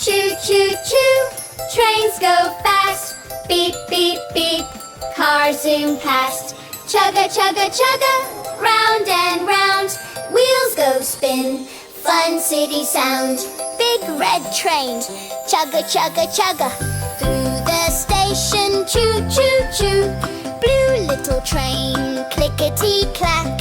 Choo, choo, choo. Trains go fast. Beep, beep, beep. Cars zoom past. Chugga, chugga, chugga. Round and round. Wheels go spin. Fun city sound. Big red train. Chugga, chugga, chugga. Through the station. Choo, choo, choo. Blue little train. Clickety clack.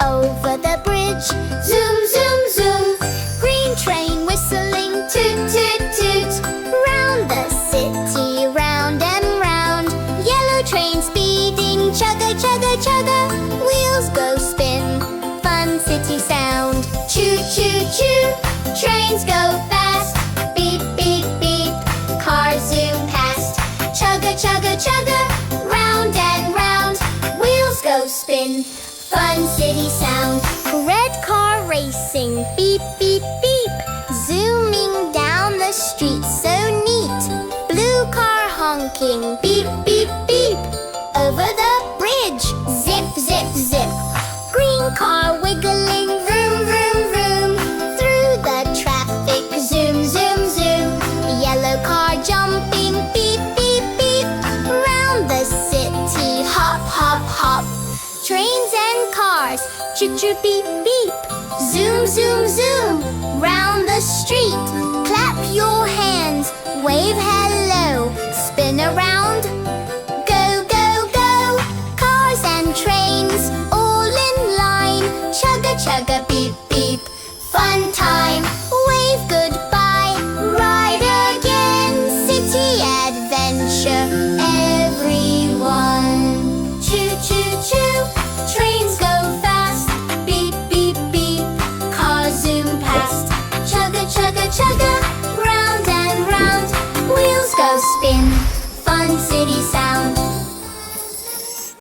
Over the bridge. Zoom, zoom, zoom. Green train whistling. Toot, toot, toot. Round the city. Round and round. Yellow train speeding. Chugga, chugga, chugga. Wheels go spin. Fun city sound. Choo, choo, choo. Trains go fast. Beep, beep, beep. Cars zoom past. Chugga, chugga, chugga. Round and round. Wheels go spin. Fun city sound. Red car racing. Beep, beep, beep. Zooming down the street so neat. Blue car honking. Beep, beep, beep. Over the bridge. Zip, zip, zip. Green car wiggling. Vroom, vroom, vroom. Through the traffic. Zoom, zoom, zoom. Yellow car jumping. Beep, beep, beep. Round the city. Hop, hop, hop. Trains and cars. Choo, choo, beep, beep. Zoom, zoom, zoom. Round